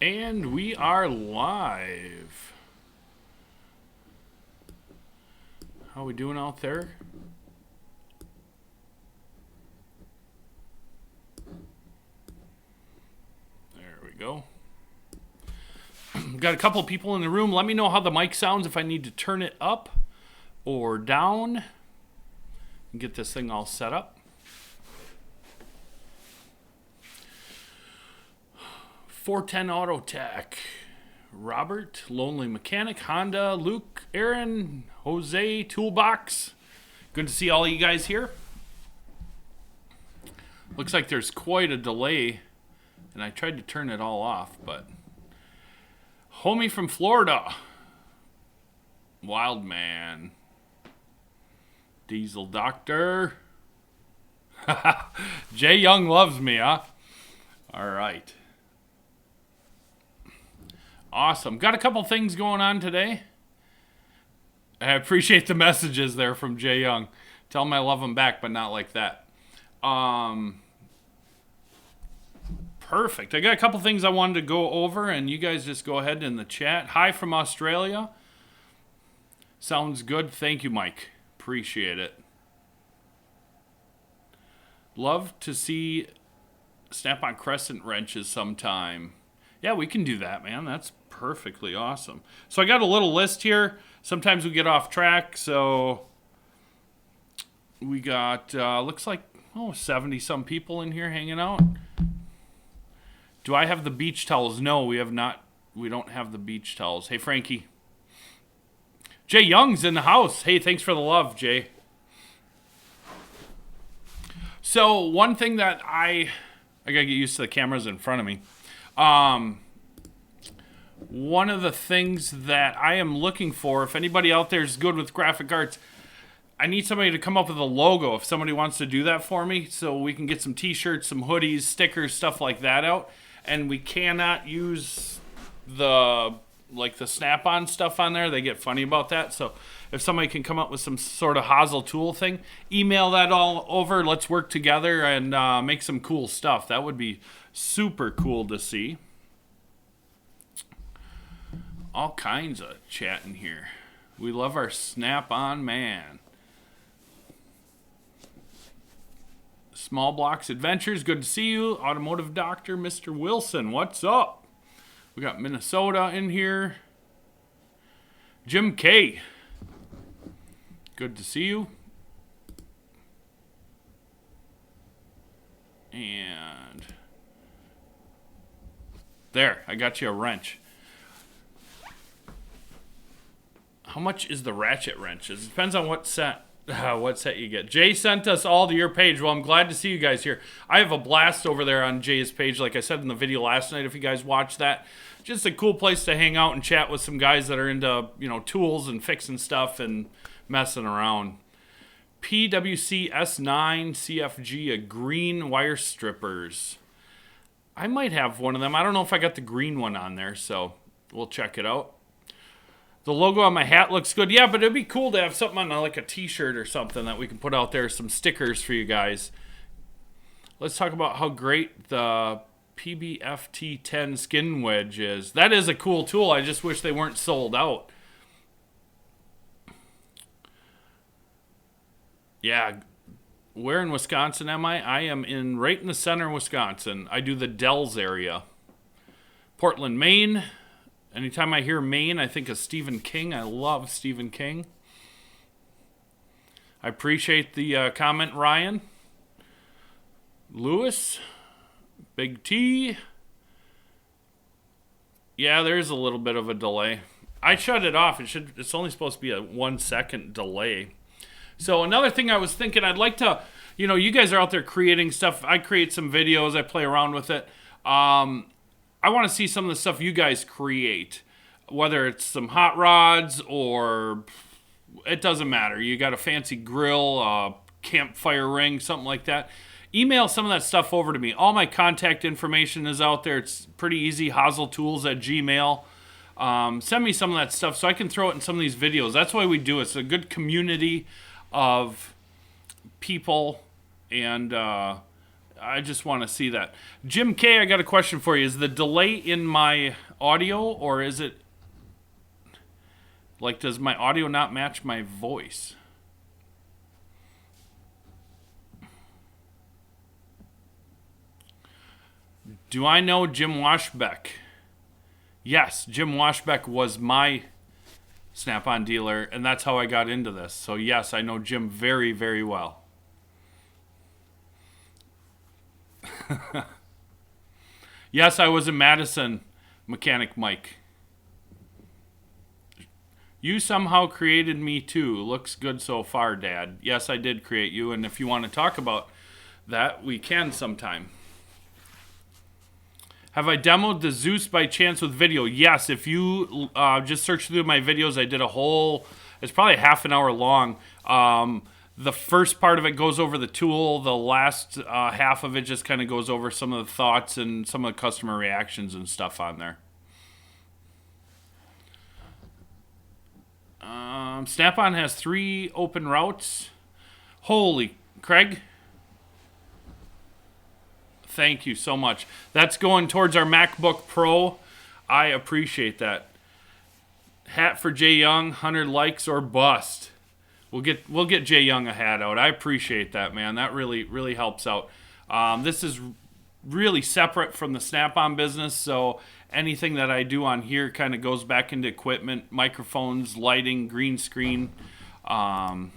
And we are live. How we doing out there? There we go. Got a couple people in the room. Let me know how the mic sounds, if I need to turn it up or down. Get this thing all set up. 410 Auto Tech. Robert, Lonely Mechanic, Honda, Luke, Aaron, Jose, Toolbox. Good to see all of you guys here. Looks like there's quite a delay, and I tried to turn it all off, but... Homie from Florida. Wild Man. Diesel Doctor. Jay Young loves me, huh? All right. Awesome. Got a couple things going on today. I appreciate the messages there from Jay Young. Tell him I love him back, but not like that. Perfect. I got a couple things I wanted to go over, and you guys just go ahead in the chat. Hi from Australia. Sounds good. Thank you, Mike. Appreciate it. Love to see snap-on crescent wrenches sometime. Yeah, we can do that, man. That's perfectly awesome. So I got a little list here. Sometimes we get off track, so we got, looks like, 70-some people in here hanging out. Do I have the beach towels? No, we have not. We don't have the beach towels. Hey, Frankie. Jay Young's in the house. Hey, thanks for the love, Jay. So one thing that I gotta get used to the cameras in front of me. One of the things that I am looking for, if anybody out there is good with graphic arts, I need somebody to come up with a logo if somebody wants to do that for me, so we can get some t-shirts, some hoodies, stickers, stuff like that out. And we cannot use the snap-on stuff on there. They get funny about that. So if somebody can come up with some sort of Haasl tool thing, email that all over. Let's work together and make some cool stuff. That would be super cool to see. All kinds of chatting here. We love our snap-on man. Small Blocks Adventures, good to see you. Automotive Doctor, Mr. Wilson, what's up? We got Minnesota in here. Jim K, good to see you. And there, I got you a wrench. How much is the ratchet wrench? It depends on what set you get. Jay sent us all to your page. Well, I'm glad to see you guys here. I have a blast over there on Jay's page, like I said in the video last night, if you guys watched that. Just a cool place to hang out and chat with some guys that are into, tools and fixing stuff and messing around. PWC S9 CFG, a green wire strippers. I might have one of them. I don't know if I got the green one on there, so we'll check it out. The logo on my hat looks good. Yeah, but it'd be cool to have something on like a t-shirt or something that we can put out there, some stickers for you guys. Let's talk about how great the PBFT10 skin wedge is. That is a cool tool. I just wish they weren't sold out. Yeah, where in Wisconsin am I? I am right in the center of Wisconsin. I do the Dells area. Portland, Maine. Anytime I hear Maine, I think of Stephen King. I love Stephen King. I appreciate the comment, Ryan. Lewis. Big T. Yeah, there's a little bit of a delay. I shut it off. It's only supposed to be a 1 second delay. So another thing I was thinking, I'd like to, you guys are out there creating stuff. I create some videos. I play around with it. I want to see some of the stuff you guys create, whether it's some hot rods or it doesn't matter. You got a fancy grill, campfire ring, something like that. Email some of that stuff over to me. All my contact information is out there. It's pretty easy, haseltools@gmail.com. Send me some of that stuff so I can throw it in some of these videos. That's why we do it. It's a good community of people and I just want to see that. Jim K, I got a question for you. Is the delay in my audio, or is it like, does my audio not match my voice? Do I know Jim Washbeck? Yes, Jim Washbeck was my Snap-on dealer, and that's how I got into this. So yes, I know Jim very, very well. Yes, I was in Madison, Mechanic Mike. You somehow created me too. Looks good so far, Dad. Yes, I did create you, and if you want to talk about that, we can sometime. Have I demoed the Zeus by chance with video? Yes, if you just search through my videos, I did a whole, it's probably half an hour long. The first part of it goes over the tool. The last half of it just kind of goes over some of the thoughts and some of the customer reactions and stuff on there. Snap-on has 3 open routes. Holy, Craig. Thank you so much. That's going towards our MacBook Pro. I appreciate that. Hat for Jay Young, 100 likes or bust. We'll get Jay Young a hat out. I appreciate that, man. That really helps out. This is really separate from the Snap-on business, so anything that I do on here kind of goes back into equipment, microphones, lighting, green screen. My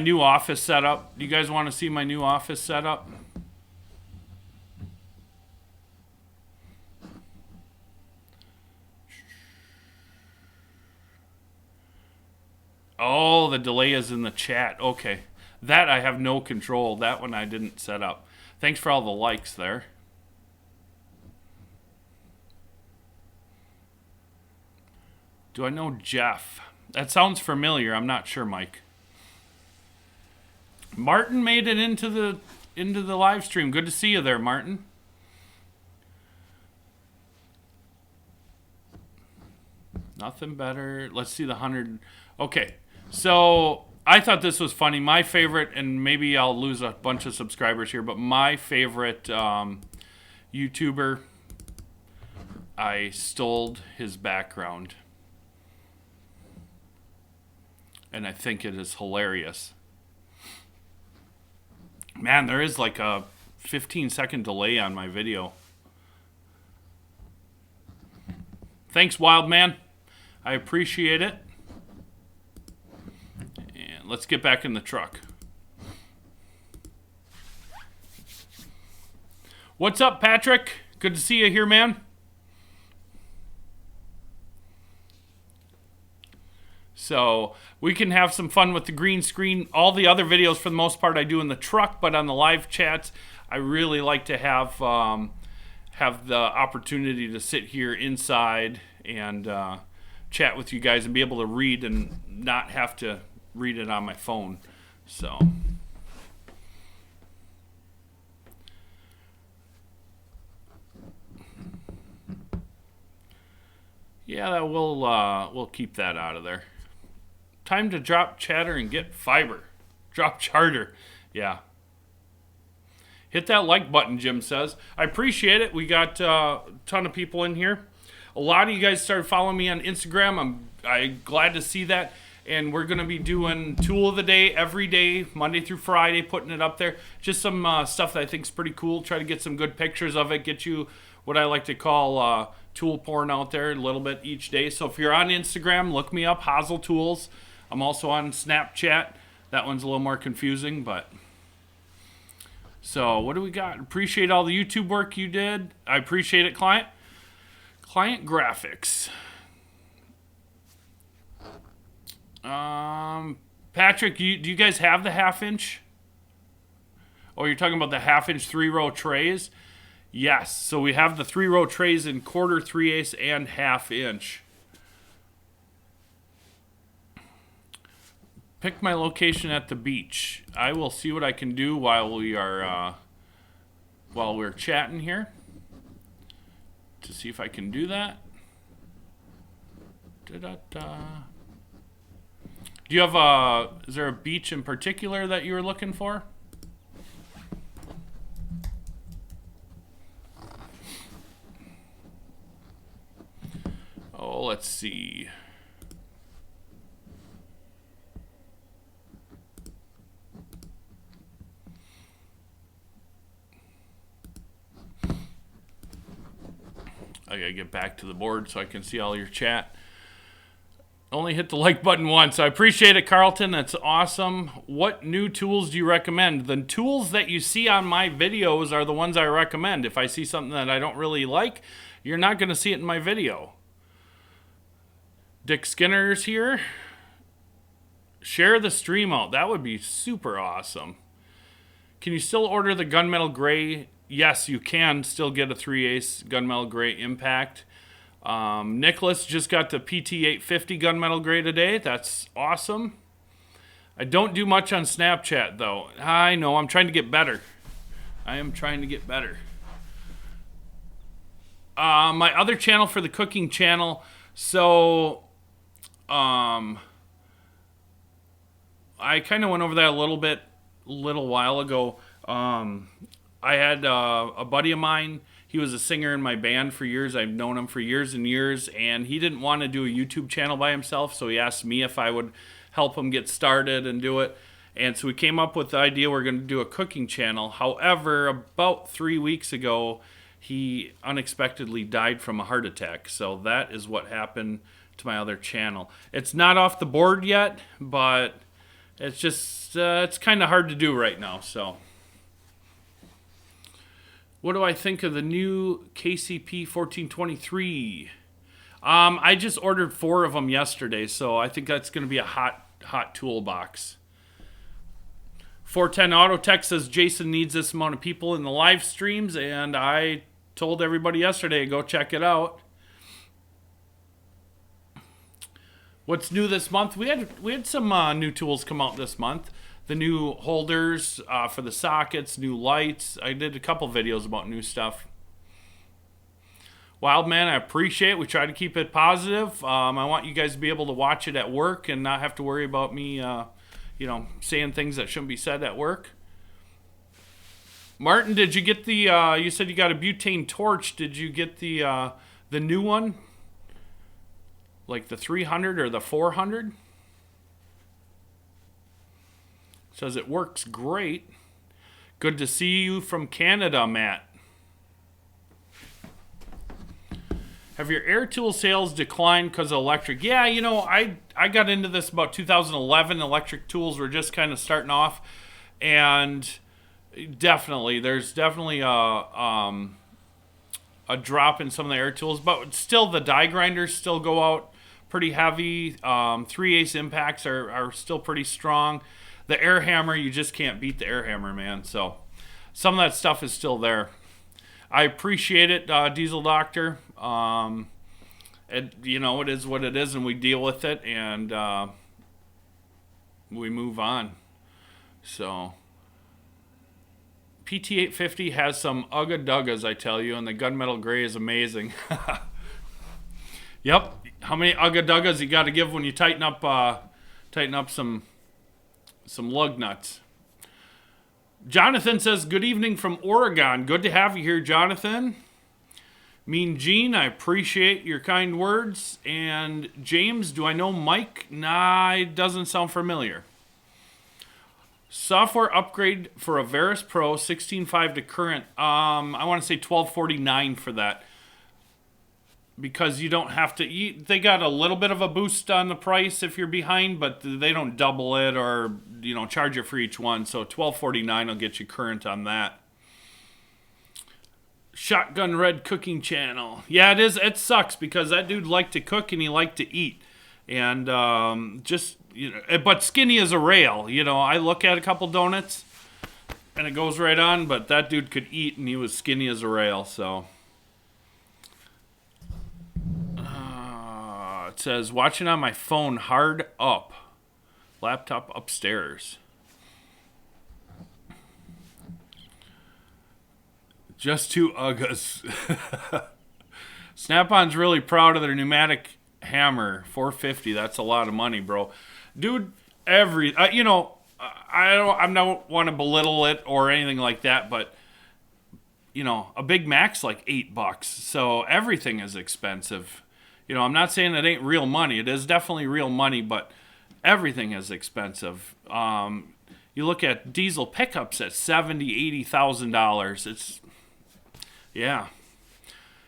new office setup. Do you guys want to see my new office setup? Oh, the delay is in the chat. Okay. That I have no control. That one I didn't set up. Thanks for all the likes there. Do I know Jeff? That sounds familiar. I'm not sure, Mike. Martin made it into the live stream. Good to see you there, Martin. Nothing better. Let's see the 100. Okay. So I thought this was funny. My favorite, and maybe I'll lose a bunch of subscribers here, but my favorite YouTuber, I stole his background. And I think it is hilarious. Man, there is like a 15-second delay on my video. Thanks, Wild Man. I appreciate it. And let's get back in the truck. What's up, Patrick? Good to see you here, man. So we can have some fun with the green screen. All the other videos, for the most part, I do in the truck, but on the live chats, I really like to have the opportunity to sit here inside and chat with you guys and be able to read and not have to read it on my phone. So yeah, we'll keep that out of there. Time to drop chatter and get fiber. Drop charter. Yeah. Hit that like button, Jim says. I appreciate it. We got a ton of people in here. A lot of you guys started following me on Instagram. I'm glad to see that. And we're going to be doing Tool of the Day every day, Monday through Friday, putting it up there. Just some stuff that I think is pretty cool. Try to get some good pictures of it. Get you what I like to call tool porn out there a little bit each day. So if you're on Instagram, look me up, Haasl Tools. I'm also on Snapchat. That one's a little more confusing, but... So, what do we got? Appreciate all the YouTube work you did. I appreciate it, client. Client graphics. Patrick, do you guys have the half-inch? Oh, you're talking about the half-inch 3-row trays? Yes. So we have the 3-row trays in 1/4, 3/8, and half-inch. Pick my location at the beach. I will see what I can do while we're chatting here to see if I can do that. Da-da-da. Do you have is there a beach in particular that you were looking for? So let's see. I gotta get back to the board so I can see all your chat. Only hit the like button once. I appreciate it, Carlton. That's awesome. What new tools do you recommend? The tools that you see on my videos are the ones I recommend. If I see something that I don't really like, you're not going to see it in my video. Dick Skinner's here. Share the stream out. That would be super awesome. Can you still order the gunmetal gray? Yes, you can still get a 3/8 gunmetal gray impact. Nicholas just got the PT850 gunmetal gray today. That's awesome. I don't do much on Snapchat, though. I know. I'm trying to get better. I am trying to get better. My other channel for the cooking channel. So, I kind of went over that a little while ago. I had a buddy of mine. He was a singer in my band for years. I've known him for years and years, and he didn't want to do a YouTube channel by himself, so he asked me if I would help him get started and do it. And so we came up with the idea we're going to do a cooking channel. However, about 3 weeks ago, he unexpectedly died from a heart attack. So that is what happened to my other channel. It's not off the board yet, but it's just, it's kind of hard to do right now, so... What do I think of the new KCP 1423? I just ordered 4 of them yesterday, so I think that's going to be a hot toolbox. 410 Auto Tech says Jason needs this amount of people in the live streams, and I told everybody yesterday, go check it out. What's new this month? We had some new tools come out this month. The new holders for the sockets, new lights. I did a couple videos about new stuff. Wildman, I appreciate it. We try to keep it positive. I want you guys to be able to watch it at work and not have to worry about me, saying things that shouldn't be said at work. Martin, did you get the? You said you got a butane torch. Did you get the new one? Like the 300 or the 400? Says it works great. Good to see you from Canada, Matt. Have your air tool sales declined because of electric? Yeah, I got into this about 2011. Electric tools were just kind of starting off. And there's definitely a drop in some of the air tools. But still, the die grinders still go out pretty heavy. 3/8 impacts are still pretty strong. The air hammer, you just can't beat the air hammer, man. So some of that stuff is still there. I appreciate it, Diesel Doctor. It is what it is, and we deal with it, and we move on. So PT850 has some Ugga Duggas, I tell you, and the gunmetal gray is amazing. Yep. How many Ugga Duggas you got to give when you tighten up some lug nuts? Jonathan says, good evening from Oregon. Good to have you here, Jonathan. Mean Gene, I appreciate your kind words. And James, do I know Mike? Nah, it doesn't sound familiar. Software upgrade for a Veris Pro 16.5 to current. I want to say $12.49 for that. Because you don't have to... they got a little bit of a boost on the price if you're behind, but they don't double it or, charge you for each one. So $12.49 will get you current on that. Shotgun Red Cooking Channel. Yeah, it is. It sucks because that dude liked to cook and he liked to eat. And but skinny as a rail. I look at a couple donuts and it goes right on, but that dude could eat and he was skinny as a rail, so... It says, watching on my phone, hard up. Laptop upstairs. Just 2 Uggas. Snap-on's really proud of their pneumatic hammer. $450. That's a lot of money, bro. Dude, I don't want to belittle it or anything like that, but a Big Mac's like $8. So everything is expensive. You know, I'm not saying it ain't real money. It is definitely real money, but everything is expensive. You look at diesel pickups at $70,000, $80,000. It's, yeah.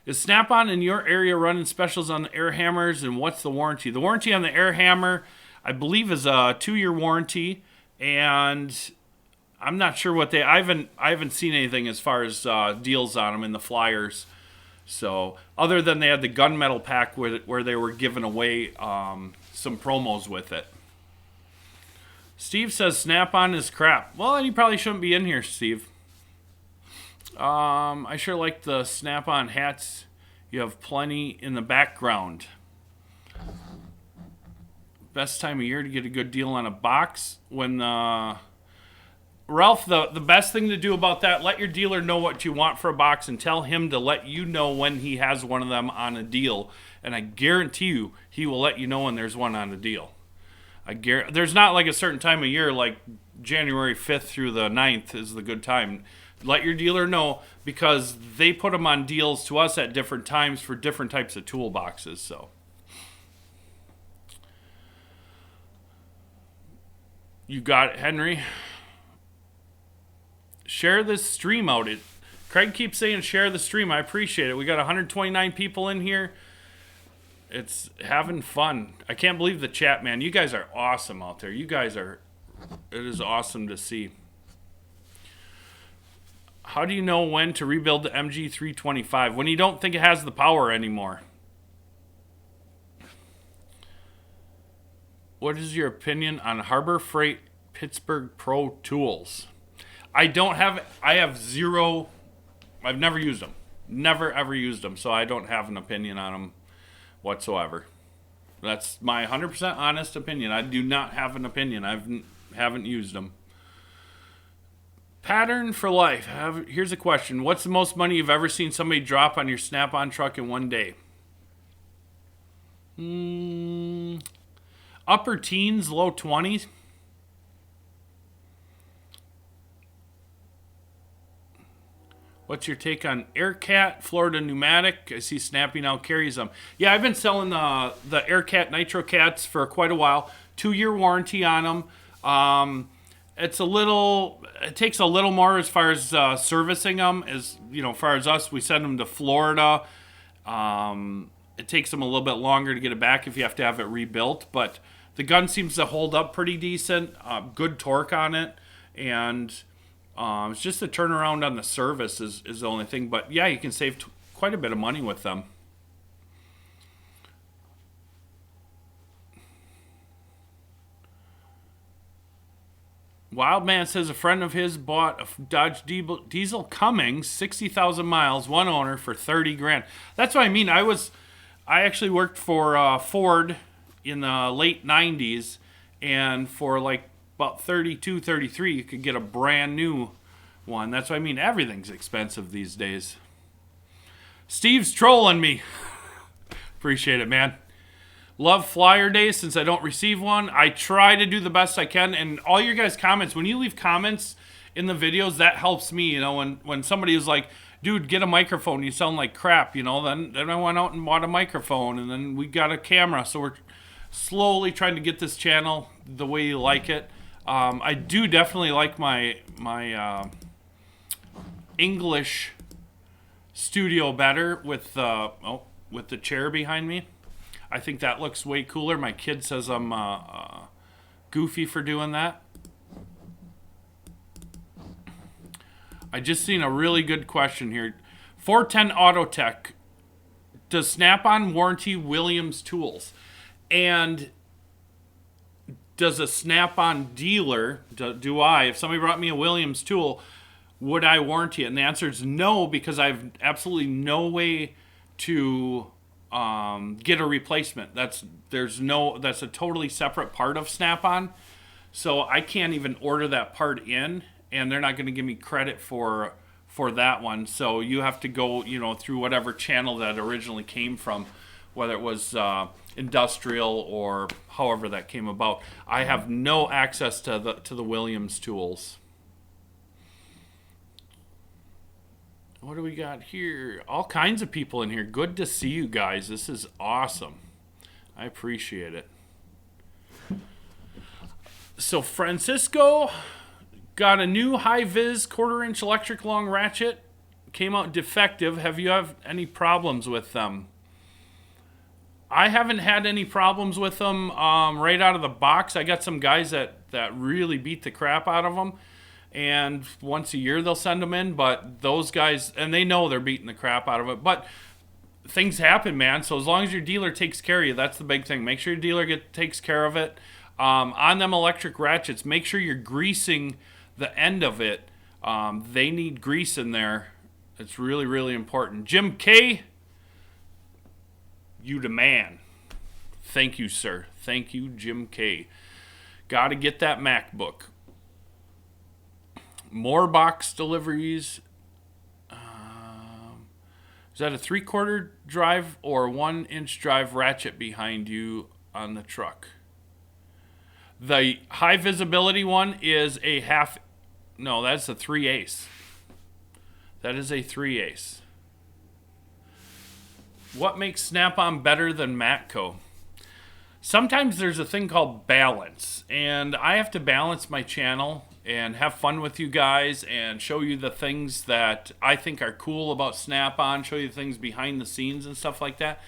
Is Snap-on in your area running specials on the air hammers, and what's the warranty? The warranty on the air hammer, I believe, is a 2-year warranty, and I'm not sure what I haven't seen anything as far as deals on them in the flyers. So other than they had the gunmetal pack where they were giving away some promos with it. Steve says Snap-on is crap. Well, then you probably shouldn't be in here, Steve. I sure like the Snap-on hats. You have plenty in the background. Best time of year to get a good deal on a box when Ralph, the best thing to do about that, let your dealer know what you want for a box and tell him to let you know when he has one of them on a deal. And I guarantee you, he will let you know when there's one on a deal. There's not like a certain time of year, like January 5th through the 9th is the good time. Let your dealer know, because they put them on deals to us at different times for different types of toolboxes. So you got it, Henry. Share this stream out. Craig keeps saying share the stream. I appreciate it. We got 129 people in here. It's having fun. I can't believe the chat, man. You guys are awesome out there. It is awesome to see. How do you know when to rebuild the MG325? When you don't think it has the power anymore. What is your opinion on Harbor Freight Pittsburgh Pro tools? I have zero. I've never used them. Never ever used them, so I don't have an opinion on them whatsoever. That's my 100% honest opinion. I do not have an opinion. Haven't used them. Pattern for life. Here's a question. What's the most money you've ever seen somebody drop on your Snap-on truck in one day? Upper teens, low 20s. What's your take on Aircat Florida Pneumatic? I see Snappy now carries them. Yeah, I've been selling the Aircat Nitro Cats for quite a while. 2-year warranty on them. It takes a little more as far as servicing them. As far as us, we send them to Florida. It takes them a little bit longer to get it back if you have to have it rebuilt. But the gun seems to hold up pretty decent. Good torque on it, and it's just the turnaround on the service is the only thing. But yeah, you can save quite a bit of money with them. Wildman says a friend of his bought a Dodge Diesel Cummings, 60,000 miles, one owner, for 30 grand. That's what I mean. I actually worked for Ford in the late 90s, and for like about 32, 33, you could get a brand new one. That's what I mean. Everything's expensive these days. Steve's trolling me. Appreciate it, man. Love flyer day since I don't receive one. I try to do the best I can, and all your guys' comments, when you leave comments in the videos, that helps me. When somebody is like, dude, get a microphone, you sound like crap, then I went out and bought a microphone, and then we got a camera. So we're slowly trying to get this channel the way you like it. I do definitely like my English studio better with the chair behind me. I think that looks way cooler. My kid says I'm goofy for doing that. I just seen a really good question here. 410 Autotech. Does Snap-on warranty Williams tools? And does a Snap-on dealer, do I, if somebody brought me a Williams tool, would I warranty it? And the answer is no, because I have absolutely no way to get a replacement. That's a totally separate part of Snap-on. So I can't even order that part in, and they're not going to give me credit for that one. So you have to go, through whatever channel that originally came from, whether it was industrial or however that came about. I have no access to the Williams tools. what do we got here? All kinds of people in here. Good to see you guys. This is awesome. I appreciate it. So Francisco got a new high-vis quarter-inch electric long ratchet. Came out defective. Have you had any problems with them? I haven't had any problems with them right out of the box. I got some guys that really beat the crap out of them. And once a year they'll send them in. But those guys, and they know they're beating the crap out of it. But things happen, man. So as long as your dealer takes care of you, that's the big thing. Make sure your dealer takes care of it. On them electric ratchets, make sure you're greasing the end of it. They need grease in there. It's really, really important. Jim K., you the man. Thank you, sir. Thank you, Jim K. Got to get that MacBook. More box deliveries. Is that a 3/4 drive or 1-inch drive ratchet behind you on the truck? The high visibility one is a half. No, that's a 3/8. That is a 3/8. What makes Snap-on better than Matco? Sometimes there's a thing called balance, and I have to balance my channel and have fun with you guys and show you the things that I think are cool about Snap-on, show you things behind the scenes and stuff like that.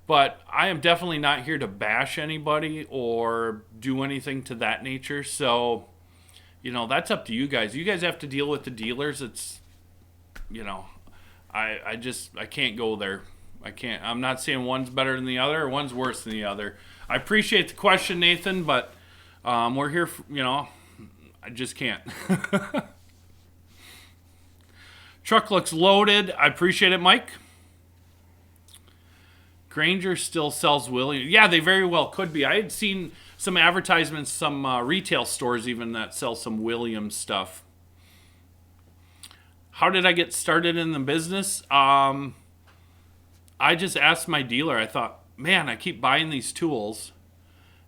But I am definitely not here to bash anybody or do anything to that nature. So, you know, that's up to you guys. You guys have to deal with the dealers. It's, you know, I can't go there. I can't. I'm not saying one's better than the other or one's worse than the other. I appreciate the question, Nathan, but we're here for, you know, I just can't. Truck looks loaded. I appreciate it, Mike. Granger still sells Williams. Yeah, they very well could be. I had seen some advertisements, some retail stores even that sell some Williams stuff. How did I get started in the business? I just asked my dealer. I thought, man, I keep buying these tools,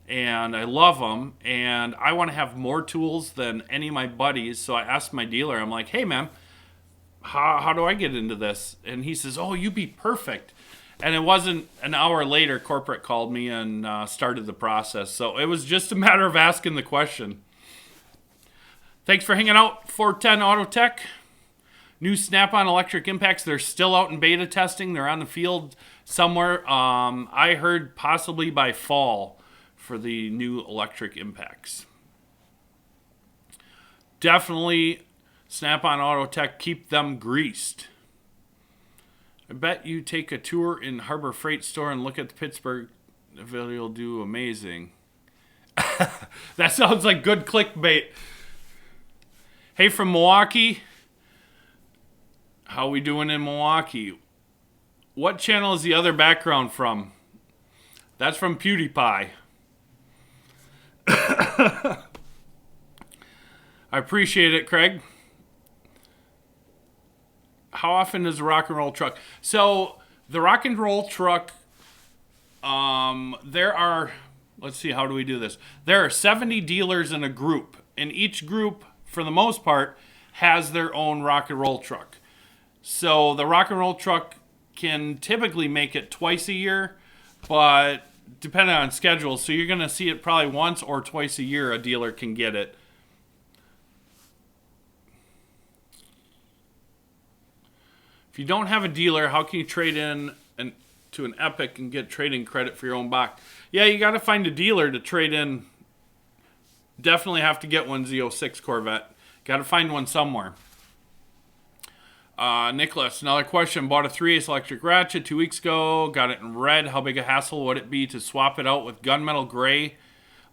and I love them, and I want to have more tools than any of my buddies. So I asked my dealer. I'm like, hey, man, how do I get into this? And he says, oh, you'd be perfect. And it wasn't an hour later, corporate called me and started the process. So it was just a matter of asking the question. Thanks for hanging out, 410 Auto Tech. New Snap-on electric impacts. They're still out in beta testing. They're on the field somewhere. I heard possibly by fall for the new electric impacts. Definitely Snap-on Auto Tech. Keep them greased. I bet you take a tour in Harbor Freight Store and look at the Pittsburgh. The video will do amazing. That sounds like good clickbait. Hey, from Milwaukee. How we doing in Milwaukee? What channel is the other background from? That's from PewDiePie. I appreciate it, Craig. How often does the rock and roll truck? So the rock and roll truck, there are, let's see, how do we do this? There are 70 dealers in a group, and each group, for the most part, has their own rock and roll truck. So the rock and roll truck can typically make it twice a year, but depending on schedule, so you're going to see it probably once or twice a year a dealer can get it. If you don't have a dealer, how can you trade in to an Epic and get trading credit for your own box? Yeah, you got to find a dealer to trade in. Definitely have to get one Z06 Corvette. Got to find one somewhere. Nicholas, another question. Bought a 3/8 electric ratchet 2 weeks ago. Got it in red. How big a hassle would it be to swap it out with gunmetal gray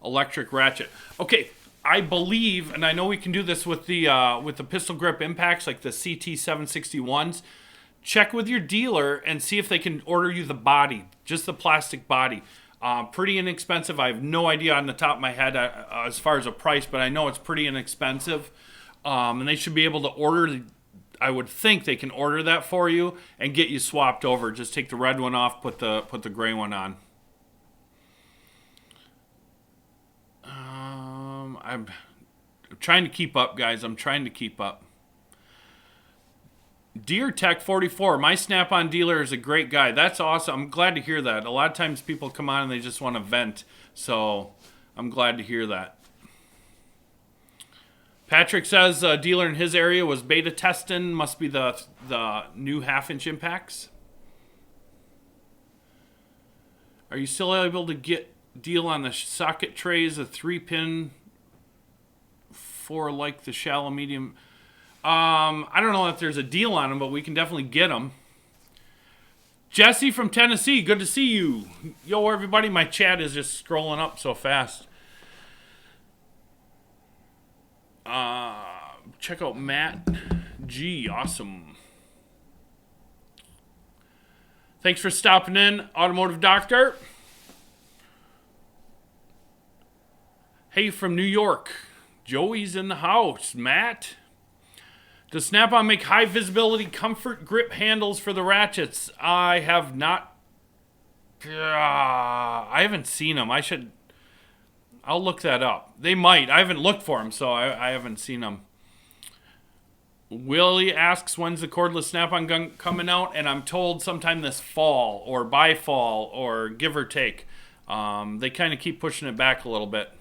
electric ratchet? Okay, I believe, and I know we can do this with the pistol grip impacts like the CT761s. Check with your dealer and see if they can order you the body, just the plastic body. Pretty inexpensive. I have no idea on the top of my head as far as a price, but I know it's pretty inexpensive. And they should be able to order. I would think they can order that for you and get you swapped over. Just take the red one off, put the gray one on. I'm trying to keep up, guys. I'm trying to keep up. Deer Tech 44. My Snap-on dealer is a great guy. That's awesome. I'm glad to hear that. A lot of times people come on and they just want to vent. So I'm glad to hear that. Patrick says a dealer in his area was beta testing. Must be the new 1/2-inch impacts. Are you still able to get deal on the socket trays, a 3-pin for like the shallow medium? I don't know if there's a deal on them, but we can definitely get them. Jesse from Tennessee, good to see you. Yo, everybody, my chat is just scrolling up so fast. Check out Matt G. Awesome. Thanks for stopping in, Automotive Doctor. Hey, from New York. Joey's in the house. Matt. Does Snap-on make high visibility comfort grip handles for the ratchets? I have not. I haven't seen them. I'll look that up. They might. I haven't looked for them, so I haven't seen them. Willie asks, when's the cordless Snap-on gun coming out? And I'm told sometime this fall, or by fall, or give or take. They kind of keep pushing it back a little bit.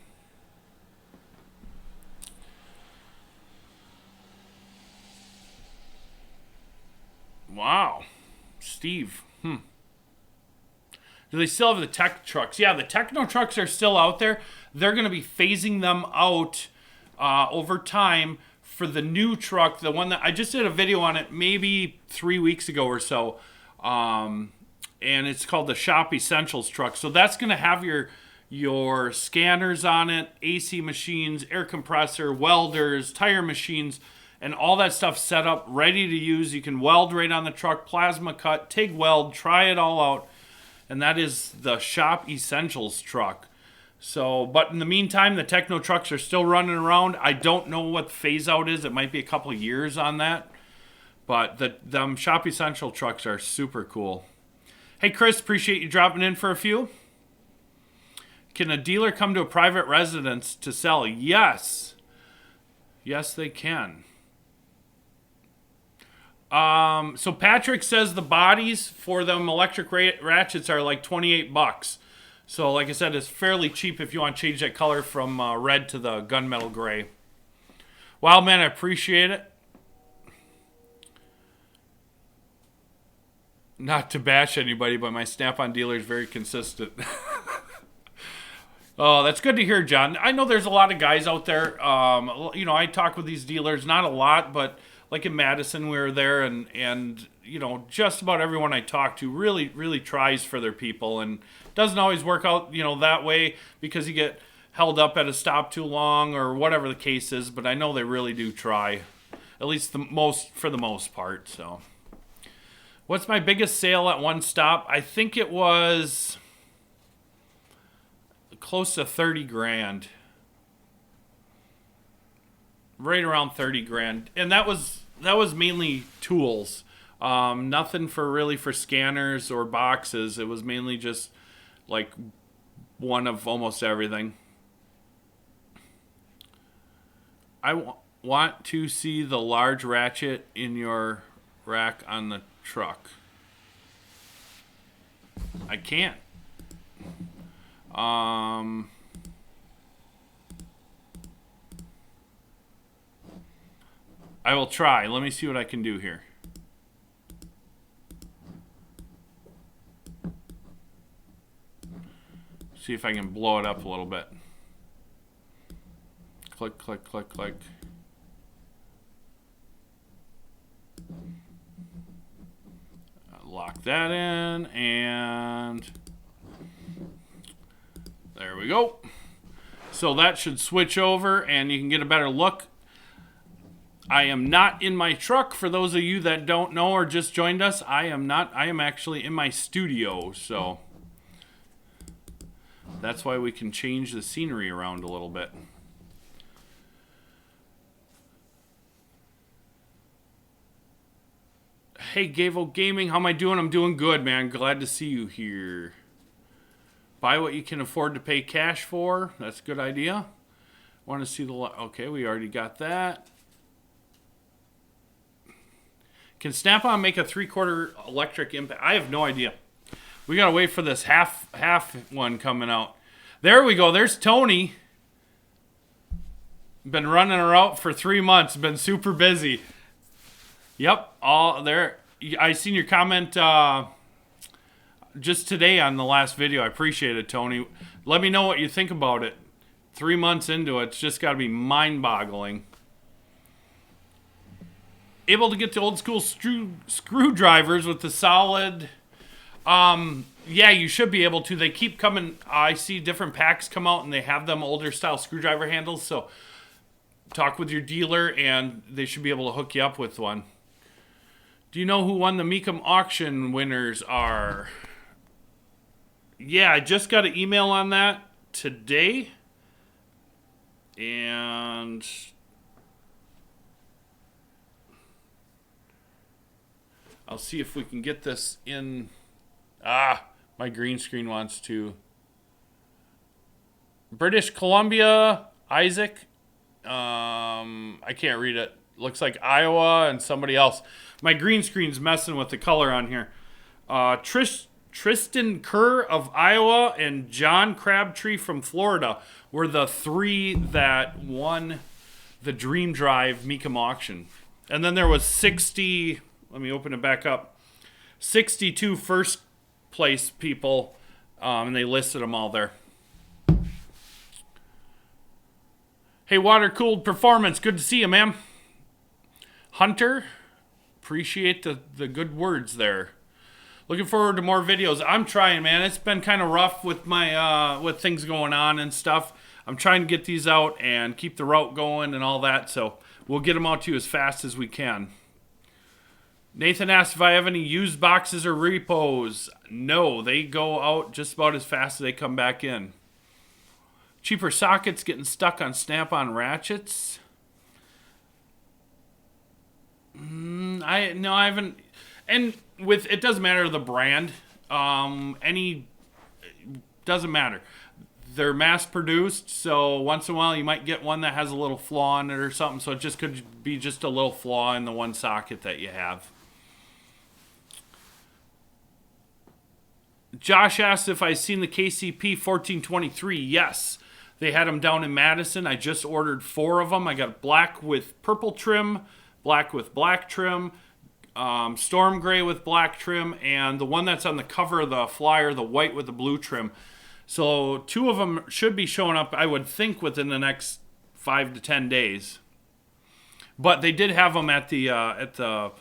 Wow. Steve. Do they still have the tech trucks? Yeah, the techno trucks are still out there. They're going to be phasing them out over time for the new truck. The one that I just did a video on it maybe 3 weeks ago or so. And it's called the Shop Essentials truck. So that's going to have your scanners on it, AC machines, air compressor, welders, tire machines, and all that stuff set up, ready to use. You can weld right on the truck, plasma cut, TIG weld, try it all out. And that is the Shop Essentials truck. So, but in the meantime, the techno trucks are still running around. I don't know what the phase out is. It might be a couple of years on that. But the Shop Essential trucks are super cool. Hey, Chris, appreciate you dropping in for a few. Can a dealer come to a private residence to sell? Yes. Yes, they can. So Patrick says the bodies for them electric ratchets are like $28. So like I said, it's fairly cheap if you want to change that color from red to the gunmetal gray. Wow, man, I appreciate it. Not to bash anybody, but my Snap-on dealer is very consistent. Oh, that's good to hear, John. I know there's a lot of guys out there. You know, I talk with these dealers, not a lot, but like in Madison, we were there, and you know, just about everyone I talk to really tries for their people, and doesn't always work out, you know, that way because you get held up at a stop too long or whatever the case is. But I know they really do try, at least for the most part. So, what's my biggest sale at one stop? I think it was close to 30 grand. Right around 30 grand. And that was mainly tools. Nothing for scanners or boxes. It was mainly just like one of almost everything. I want to see the large ratchet in your rack on the truck. I can't. I will try. Let me see what I can do here. See if I can blow it up a little bit. Click, click, click, click. Lock that in, and there we go. So that should switch over, and you can get a better look. I am not in my truck. For those of you that don't know or just joined us, I am not. I am actually in my studio, so that's why we can change the scenery around a little bit. Hey, Gavo Gaming, how am I doing? I'm doing good, man. Glad to see you here. Buy what you can afford to pay cash for. That's a good idea. Want to see the... Okay, we already got that. Can Snap-on make a 3/4 electric impact? I have no idea. We gotta wait for this half one coming out. There we go. There's Tony. Been running her out for 3 months. Been super busy. Yep, all there. I seen your comment just today on the last video. I appreciate it, Tony. Let me know what you think about it. 3 months into it, it's just got to be mind-boggling. Able to get the old school screwdrivers with the solid. Yeah, you should be able to. They keep coming. I see different packs come out and they have them older style screwdriver handles. So talk with your dealer and they should be able to hook you up with one. Do you know who won the Mecum auction winners are? Yeah, I just got an email on that today. And I'll see if we can get this in. My green screen wants to. British Columbia, Isaac. I can't read it. Looks like Iowa and somebody else. My green screen's messing with the color on here. Tristan Kerr of Iowa and John Crabtree from Florida were the 3 that won the Dream Drive Mecum auction. And then there was 60, let me open it back up, 62 first place people, and they listed them all there. Hey, Water-Cooled Performance, good to see you, man. Hunter, appreciate the good words there. Looking forward to more videos. I'm trying, man. It's been kind of rough with my with things going on and stuff. I'm trying to get these out and keep the route going and all that, so we'll get them out to you as fast as we can. Nathan asked if I have any used boxes or repos. No, they go out just about as fast as they come back in. Cheaper sockets getting stuck on Snap-on ratchets. I haven't. And with it doesn't matter the brand. Doesn't matter. They're mass produced, so once in a while you might get one that has a little flaw in it or something. So it just could be just a little flaw in the one socket that you have. Josh asked if I've seen the KCP 1423. Yes. They had them down in Madison. I just ordered 4 of them. I got black with purple trim, black with black trim, storm gray with black trim, and the one that's on the cover of the flyer, the white with the blue trim. So 2 of them should be showing up, I would think, within the next 5 to 10 days. But they did have them at the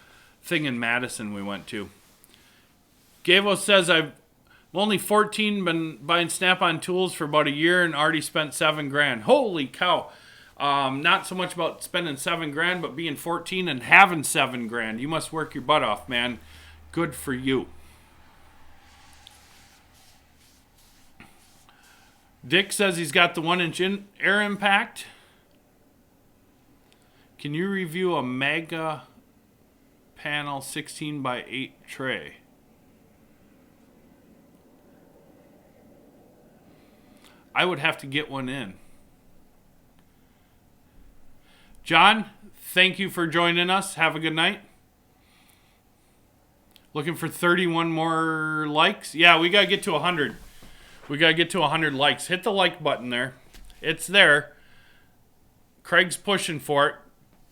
thing in Madison we went to. Gavo says I've only 14, been buying Snap-on tools for about a year and already spent $7,000. Holy cow. Not so much about spending $7,000, but being 14 and having $7,000. You must work your butt off, man. Good for you. Dick says he's got the 1-inch air impact. Can you review a Mega panel 16 by 8 tray? I would have to get one in. John, thank you for joining us. Have a good night. Looking for 31 more likes. Yeah, we got to get to 100. We got to get to 100 likes. Hit the like button there. It's there. Craig's pushing for it.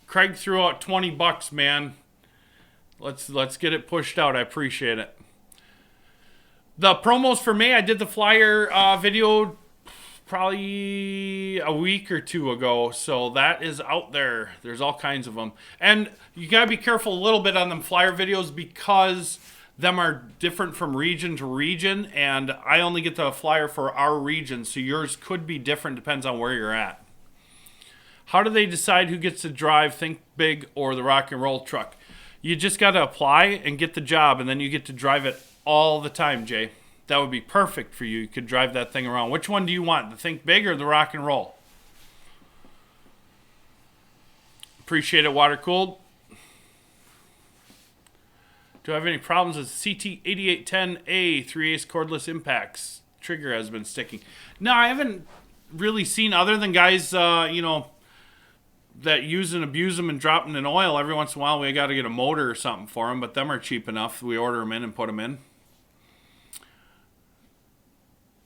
Craig threw out $20, man. Let's get it pushed out. I appreciate it. The promos for May, I did the flyer video probably a week or 2 ago, so that is out there. There's all kinds of them, and you gotta be careful a little bit on them flyer videos because them are different from region to region, and I only get the flyer for our region, so yours could be different, depends on where you're at. How do they decide who gets to drive Think Big or the rock and roll truck? You just gotta apply and get the job, and then you get to drive it all the time, Jay. That would be perfect for you. You could drive that thing around. Which one do you want? The Think Big or the Rock and Roll? Appreciate it, Water Cooled. Do I have any problems with CT8810A 3/8 cordless impacts? Trigger has been sticking. No, I haven't really seen, other than guys, that use and abuse them and drop them in oil, every once in a while we got to get a motor or something for them, but them are cheap enough. We order them in and put them in.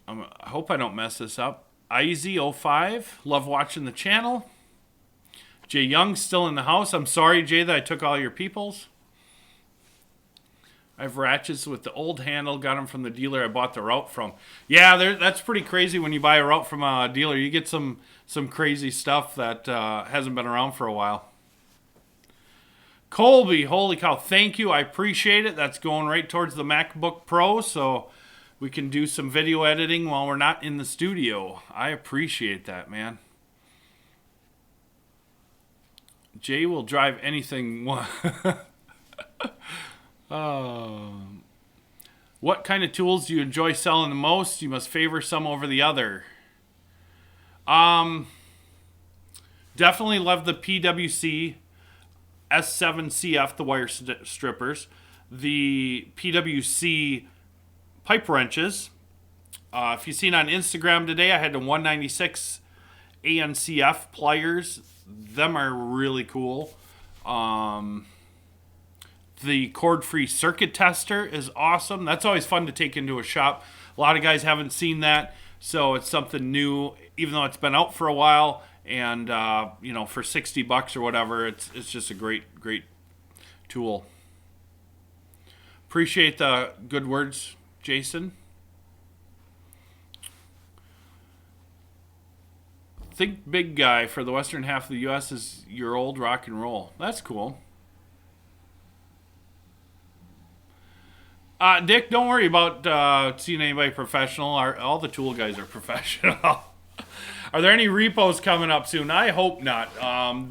I hope I don't mess this up. IZ05, love watching the channel. Jay Young's still in the house. I'm sorry, Jay, that I took all your peoples. I have ratchets with the old handle. Got them from the dealer I bought the route from. Yeah, that's pretty crazy when you buy a route from a dealer. You get some crazy stuff that hasn't been around for a while. Colby, holy cow, thank you. I appreciate it. That's going right towards the MacBook Pro, so we can do some video editing while we're not in the studio. I appreciate that, man. Jay will drive anything. What kind of tools do you enjoy selling the most? You must favor some over the other. Definitely love the PWC S7CF, the wire strippers. The PWC pipe wrenches. If you've seen on Instagram today, I had the 196 ANCF pliers. Them are really cool. The cord-free circuit tester is awesome. That's always fun to take into a shop. A lot of guys haven't seen that, so it's something new, even though it's been out for a while. And you know, for $60 or whatever, it's just a great tool. Appreciate the good words, Jason. Think big guy for the western half of the U.S. is your old rock and roll. That's cool. Dick, don't worry about seeing anybody professional. All the tool guys are professional. Are there any repos coming up soon? I hope not.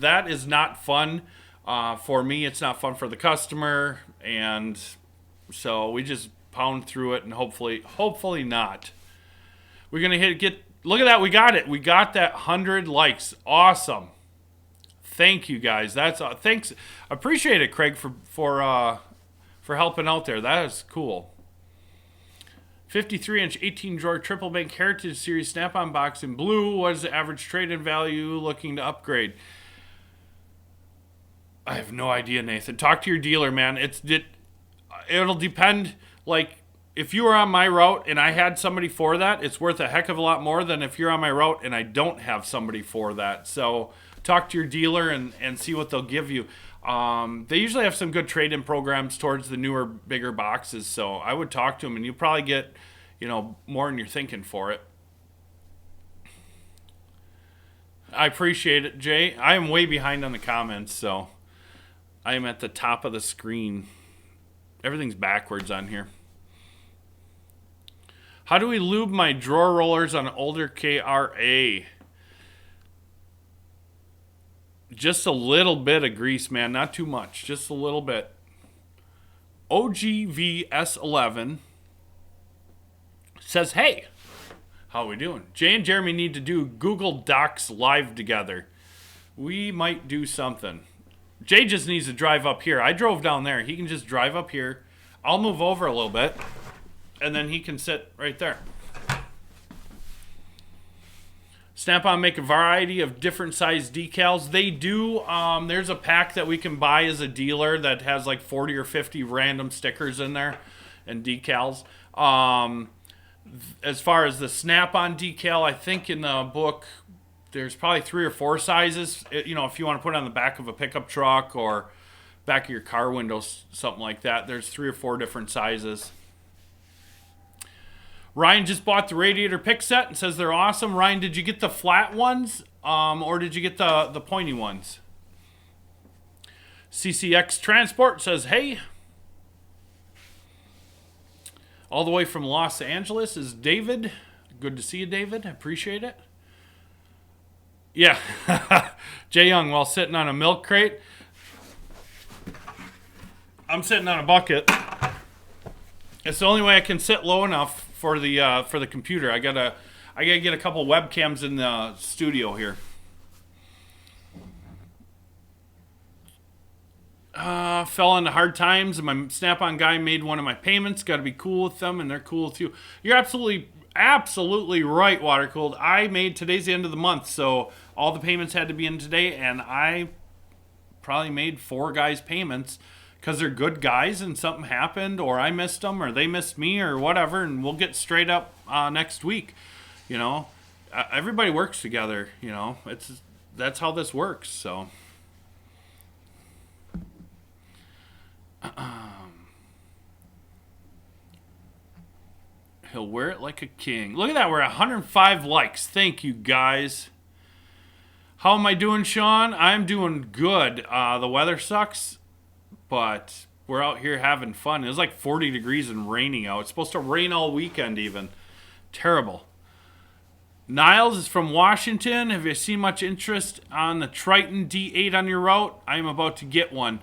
That is not fun for me. It's not fun for the customer, and so we just pound through it, and hopefully not. We're gonna get. Look at that. We got it. We got that 100 likes. Awesome. Thank you guys. That's thanks. Appreciate it, Craig, for helping out there. That is cool. 53-inch 18-drawer triple bank Heritage Series Snap-on box in blue. What is the average trade-in value looking to upgrade? I have no idea, Nathan. Talk to your dealer, man. It'll depend. Like, if you were on my route and I had somebody for that, it's worth a heck of a lot more than if you're on my route and I don't have somebody for that. So talk to your dealer and see what they'll give you. They usually have some good trade-in programs towards the newer, bigger boxes. So I would talk to them, and you'll probably get, more than you're thinking for it. I appreciate it, Jay. I am way behind on the comments, so I am at the top of the screen. Everything's backwards on here. How do we lube my drawer rollers on an older KRA? Just a little bit of grease, man. Not too much. Just a little bit. OGVS11 says, hey, how are we doing? Jay and Jeremy need to do Google Docs live together. We might do something. Jay just needs to drive up here. I drove down there. He can just drive up here. I'll move over a little bit, and then he can sit right there. Snap-on make a variety of different size decals. They do. There's a pack that we can buy as a dealer that has like 40 or 50 random stickers in there and decals. As far as the Snap-on decal, I think in the book there's probably 3 or 4 sizes. If you want to put it on the back of a pickup truck or back of your car windows, something like that, there's 3 or 4 different sizes. Ryan just bought the radiator pick set and says they're awesome. Ryan, did you get the flat ones or did you get the pointy ones? CCX Transport says, hey. All the way from Los Angeles is David. Good to see you, David. I appreciate it. Yeah. Jay Young, while sitting on a milk crate. I'm sitting on a bucket. It's the only way I can sit low enough for the computer. I gotta get a couple webcams in the studio here. Fell into hard times, and my Snap-on guy made one of my payments. Got to be cool with them, and they're cool with you. You're absolutely absolutely right, Water Cooled. Today's the end of the month, so all the payments had to be in today, and I probably made 4 guys payments because they're good guys and something happened, or I missed them, or they missed me, or whatever, and we'll get straight up next week. Everybody works together. That's how this works. So. He'll wear it like a king. Look at that. We're at 105 likes. Thank you, guys. How am I doing, Sean? I'm doing good. The weather sucks, but we're out here having fun. It was like 40 degrees and raining out. It's supposed to rain all weekend even. Terrible. Niles is from Washington. Have you seen much interest on the Triton D8 on your route? I am about to get one.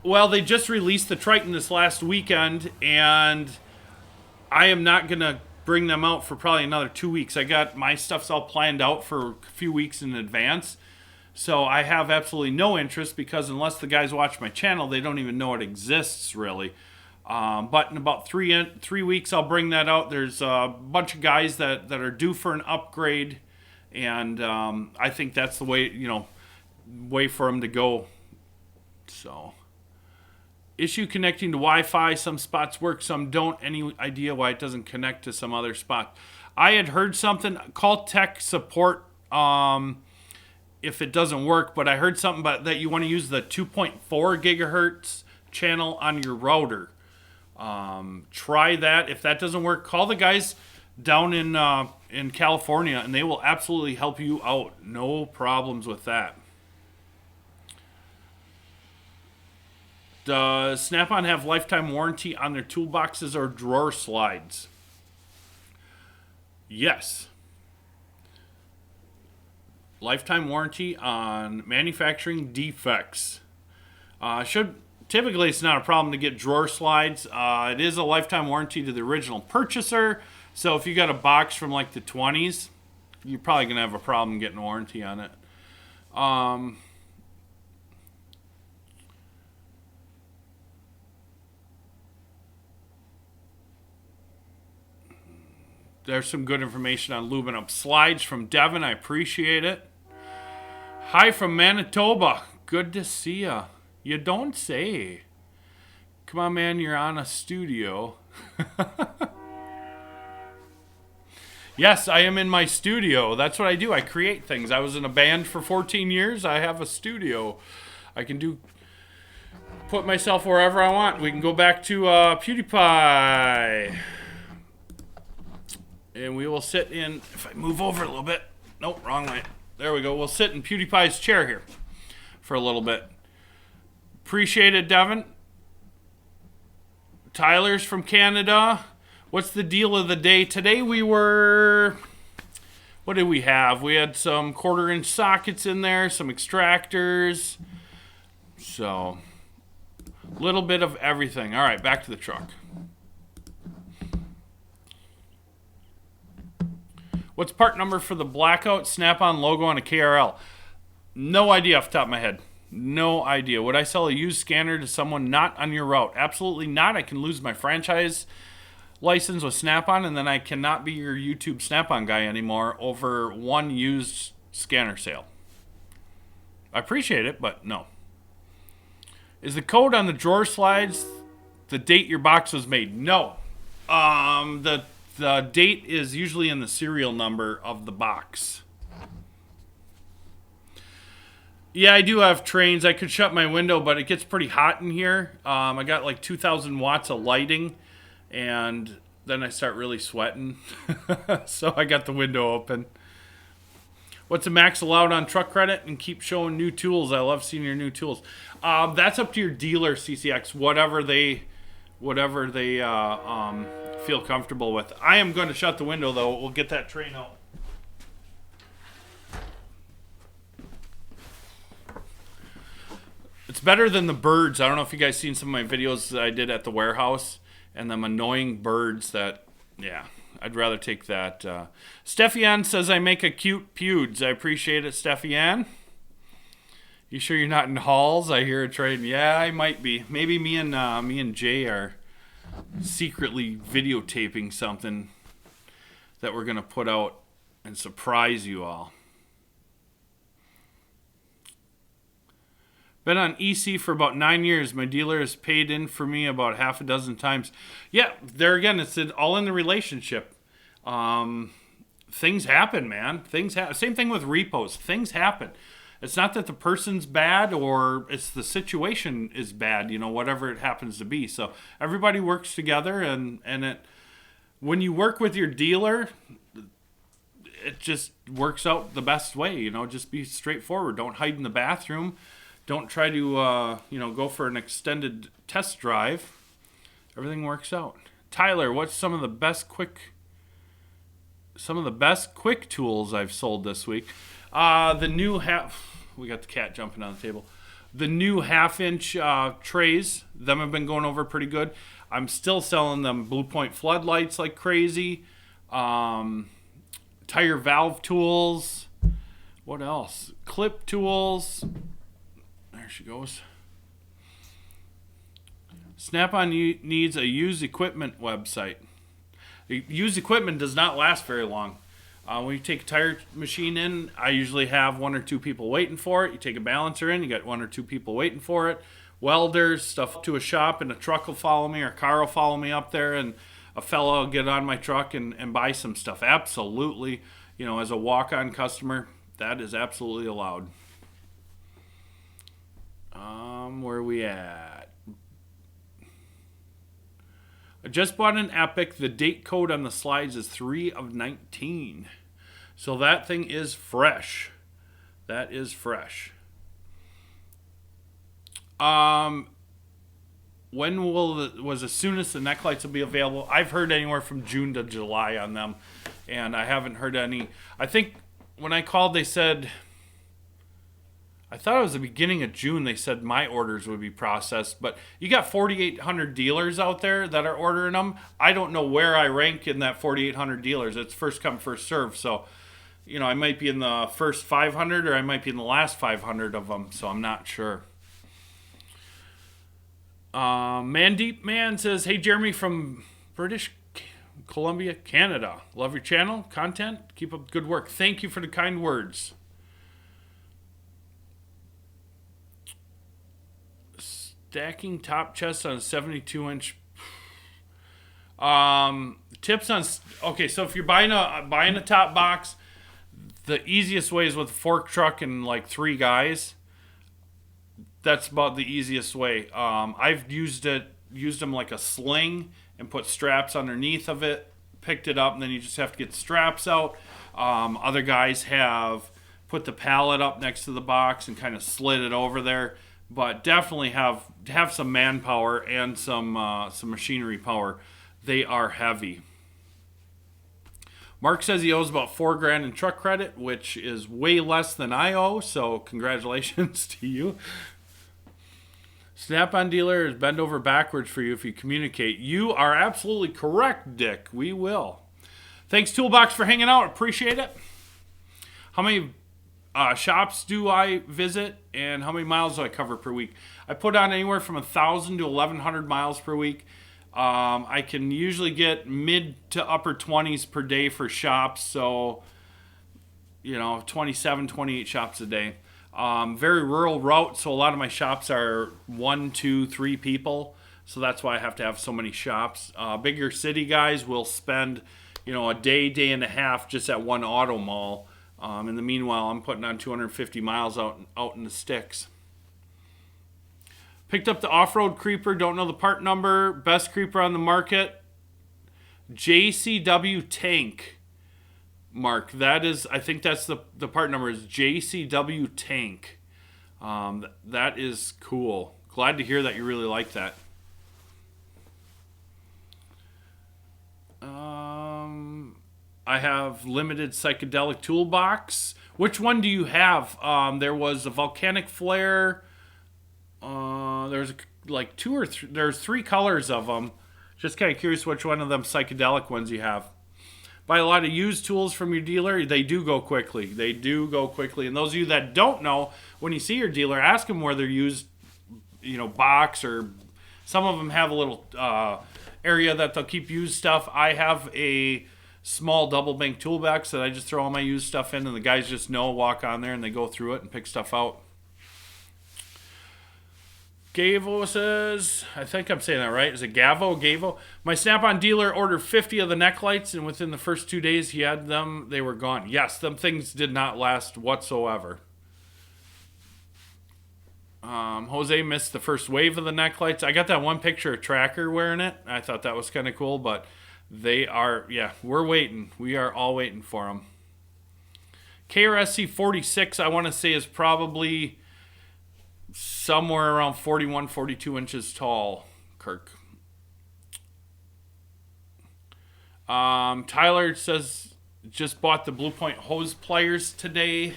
Well, they just released the Triton this last weekend, and I am not going to bring them out for probably another 2 weeks. I got my stuff's all planned out for a few weeks in advance. So I have absolutely no interest because unless the guys watch my channel, they don't even know it exists really. But in about 3 weeks, I'll bring that out. There's a bunch of guys that are due for an upgrade. And I think that's the way for them to go. So. Issue connecting to Wi-Fi. Some spots work, some don't. Any idea why it doesn't connect to some other spot? I had heard something. Call tech support if it doesn't work, but I heard something about that you want to use the 2.4 gigahertz channel on your router. Try that. If that doesn't work, call the guys down in California, and they will absolutely help you out. No problems with that. Does Snap-on have lifetime warranty on their toolboxes or drawer slides? Yes. Lifetime warranty on manufacturing defects. Typically it's not a problem to get drawer slides. It is a lifetime warranty to the original purchaser. So if you got a box from like the 20s, you're probably going to have a problem getting a warranty on it. There's some good information on lubing up slides from Devin. I appreciate it. Hi from Manitoba. Good to see ya. You don't say. Come on, man. You're on a studio. Yes, I am in my studio. That's what I do. I create things. I was in a band for 14 years. I have a studio. I can put myself wherever I want. We can go back to PewDiePie. And we will sit in, if I move over a little bit. Nope, wrong way. There we go. We'll sit in PewDiePie's chair here for a little bit. Appreciate it, Devin. Tyler's from Canada. What's the deal of the day? Today what did we have? We had some 1/4-inch sockets in there, some extractors. So, a little bit of everything. All right, back to the truck. What's part number for the blackout Snap-on logo on a KRL? No idea off the top of my head. No idea. Would I sell a used scanner to someone not on your route? Absolutely not. I can lose my franchise license with Snap-on, and then I cannot be your YouTube Snap-on guy anymore over one used scanner sale. I appreciate it, but no. Is the code on the drawer slides the date your box was made? No. The date is usually in the serial number of the box. Yeah, I do have trains. I could shut my window, but it gets pretty hot in here. I got like 2,000 watts of lighting, and then I start really sweating. So I got the window open. What's the max allowed on truck credit? And keep showing new tools. I love seeing your new tools. That's up to your dealer, CCX. Whatever they feel comfortable with. I am going to shut the window, though. We'll get that train out. It's better than the birds. I don't know if you guys seen some of my videos that I did at the warehouse and them annoying birds that, yeah, I'd rather take that. Steffian says I make a cute pewds. I appreciate it, Steffian. You sure you're not in Halls? I hear a train. Yeah, I might be. Maybe me and Jay are secretly videotaping something. that we're going to put out and surprise you all. Been on EC for about 9 years. My dealer has paid in for me about half a dozen times. Yeah, there again, it's all in the relationship. Things happen, man. Same thing with repos. Things happen. It's not that the person's bad or it's the situation is bad, whatever it happens to be. So everybody works together, and when you work with your dealer, it just works out the best way. Just be straightforward. Don't hide in the bathroom. Don't try to, go for an extended test drive. Everything works out. Tyler, what's some of the best quick tools I've sold this week? The new we got the cat jumping on the table. The new 1/2-inch trays, them have been going over pretty good. I'm still selling them Blue Point floodlights like crazy. Tire valve tools. What else? Clip tools. There she goes. Snap-on needs a used equipment website. Used equipment does not last very long. When you take a tire machine in, I usually have 1 or 2 people waiting for it. You take a balancer in, you got 1 or 2 people waiting for it. Welders, stuff to a shop, and a truck will follow me, or a car will follow me up there, and a fellow will get on my truck and buy some stuff. Absolutely, as a walk-on customer, that is absolutely allowed. Where are we at? I just bought an Epic. The date code on the slides is 3 of 19. So that thing is fresh. That is fresh. When was as soon as the neck lights will be available? I've heard anywhere from June to July on them, and I haven't heard any. I think when I called, they said, I thought it was the beginning of June, they said my orders would be processed, but you got 4,800 dealers out there that are ordering them. I don't know where I rank in that 4,800 dealers. It's first come, first serve. So, I might be in the first 500 or I might be in the last 500 of them. So I'm not sure. Mandeep Man says, hey, Jeremy from British Columbia, Canada. Love your channel, content. Keep up good work. Thank you for the kind words. Stacking top chest on a 72-inch. Tips on. Okay, so if you're buying a top box, the easiest way is with a fork truck and like 3 guys. That's about the easiest way. I've used them like a sling and put straps underneath of it, picked it up, and then you just have to get the straps out. Other guys have put the pallet up next to the box and kind of slid it over there. But definitely have some manpower and some machinery power. They are heavy. Mark says he owes about $4,000 in truck credit, which is way less than I owe. So congratulations to you. Snap-on dealer is bend over backwards for you if you communicate. You are absolutely correct, Dick. We will. Thanks, Toolbox, for hanging out. Appreciate it. How many shops do I visit, and how many miles do I cover per week? I put on anywhere from 1,000 to 1,100 miles per week. I can usually get mid to upper 20s per day for shops, so 27, 28 shops a day. Very rural route, so a lot of my shops are 1, 2, 3 people, so that's why I have to have so many shops. Bigger city guys will spend a day and a half just at one auto mall. In the meanwhile, I'm putting on 250 miles out in the sticks. Picked up the off-road creeper. Don't know the part number. Best creeper on the market. JCW Tank. Mark, I think that's the part number is JCW Tank. That is cool. Glad to hear that you really like that. I have limited psychedelic toolbox. Which one do you have? There was a volcanic flare. There's like 2 or 3. There's 3 colors of them. Just kind of curious which one of them psychedelic ones you have. Buy a lot of used tools from your dealer. They do go quickly. And those of you that don't know, when you see your dealer, ask them where they're used, box, or some of them have a little area that they'll keep used stuff. I have a small double bank toolbox that I just throw all my used stuff in, and the guys just know, walk on there, and they go through it and pick stuff out. Gavo says, I think I'm saying that right. Is it Gavo? Gavo? My Snap-on dealer ordered 50 of the neck lights, and within the first 2 days he had them, they were gone. Yes, them things did not last whatsoever. Jose missed the first wave of the neck lights. I got that one picture of Tracker wearing it. I thought that was kind of cool, but they are, yeah, we're waiting. We are all waiting for them. KRSC 46, I want to say, is probably somewhere around 41, 42 inches tall, Kirk. Tyler says, just bought the Blue Point hose pliers today.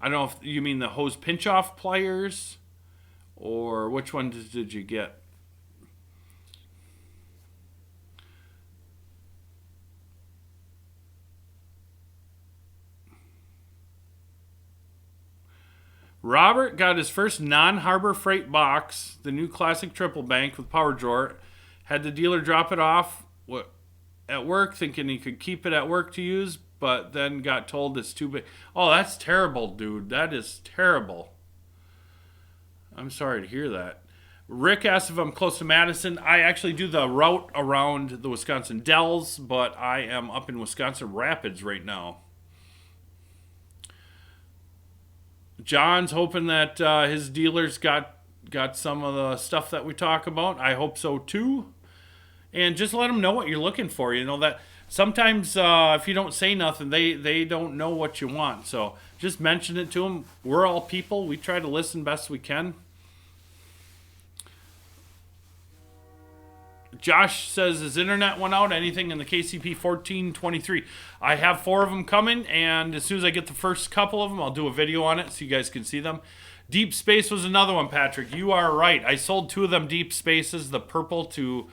I don't know if you mean the hose pinch-off pliers, or which one did you get? Robert got his first non-Harbor Freight box, the new classic triple bank with power drawer. Had the dealer drop it off at work, thinking he could keep it at work to use, but then got told it's too big. Oh, that's terrible, dude. That is terrible. I'm sorry to hear that. Rick asked if I'm close to Madison. I actually do the route around the Wisconsin Dells, but I am up in Wisconsin Rapids right now. John's hoping that his dealers got some of the stuff that we talk about. I hope so too. And just let them know what you're looking for. You know that sometimes if you don't say nothing, they don't know what you want. So just mention it to them. We're all people. We try to listen best we can. Josh says his internet went out. Anything in the KCP 1423? I have 4 of them coming, and as soon as I get the first couple of them, I'll do a video on it so you guys can see them. Deep Space was another one, Patrick. You are right. I sold 2 of them Deep Spaces, the purple to...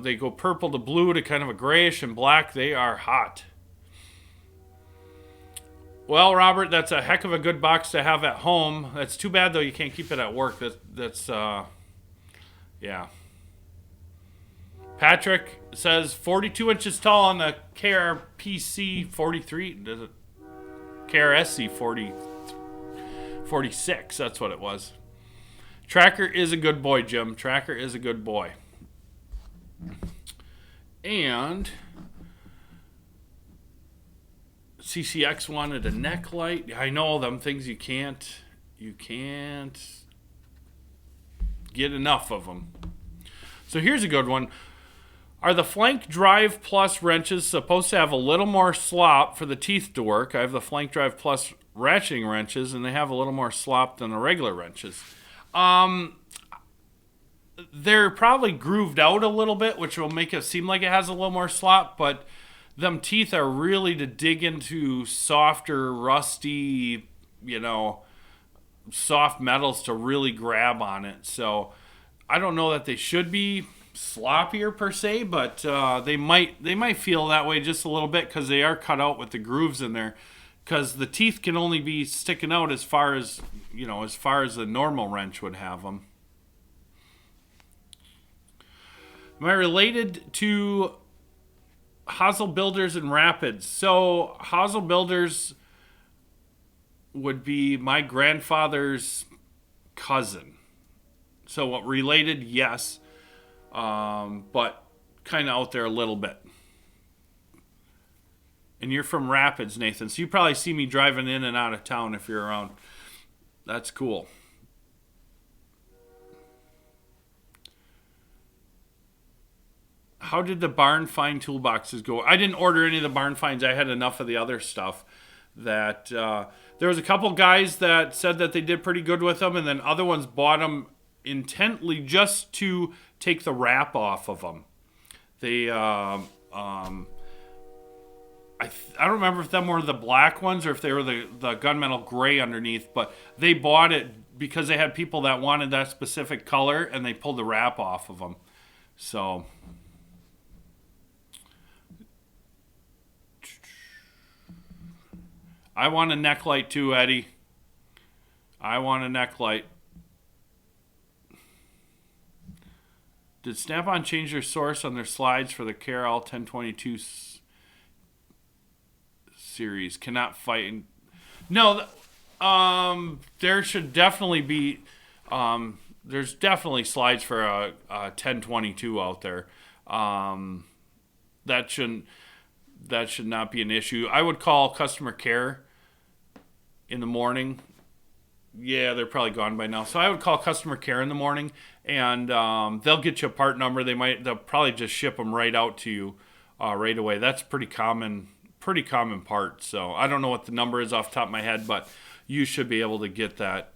they go purple to blue to kind of a grayish and black. They are hot. Well, Robert, that's a heck of a good box to have at home. That's too bad, though, you can't keep it at work. That's yeah. Patrick says 42 inches tall on the KRPC 43. Does it? KRSC 46. That's what it was. Tracker is a good boy, Jim. Tracker is a good boy. And CCX wanted a neck light. I know them things you can't get enough of them. So here's a good one. Are the Flank Drive Plus wrenches supposed to have a little more slop for the teeth to work? I have the Flank Drive Plus ratcheting wrenches, and they have a little more slop than the regular wrenches. They're probably grooved out a little bit, which will make it seem like it has a little more slop, but them teeth are really to dig into softer, rusty, soft metals to really grab on it. So I don't know that they should be sloppier per se, but they might feel that way just a little bit because they are cut out with the grooves in there, because the teeth can only be sticking out as far as the normal wrench would have them. Am I related to Haasl Builders in Rapids? So Haasl Builders would be my grandfather's cousin. So what, related, yes, but kind of out there a little bit. And you're from Rapids, Nathan, so you probably see me driving in and out of town if you're around. That's cool. How did the barn find toolboxes go? I didn't order any of the barn finds. I had enough of the other stuff that there was a couple guys that said that they did pretty good with them, and then other ones bought them intently just to take the wrap off of them. They I don't remember if them were the black ones or if they were the gunmetal gray underneath, but they bought it because they had people that wanted that specific color, and they pulled the wrap off of them. So I want a neck light too, Eddie. I want a neck light. Did Snap-on change their source on their slides for the KRL 1022 series? Cannot fight. No, there should definitely be. There's definitely slides for a 1022 out there. That should not be an issue. I would call customer care in the morning. Yeah, they're probably gone by now. So I would call customer care in the morning, and they'll get you a part number. They'll probably just ship them right out to you right away. That's pretty common part. So I don't know what the number is off the top of my head, but you should be able to get that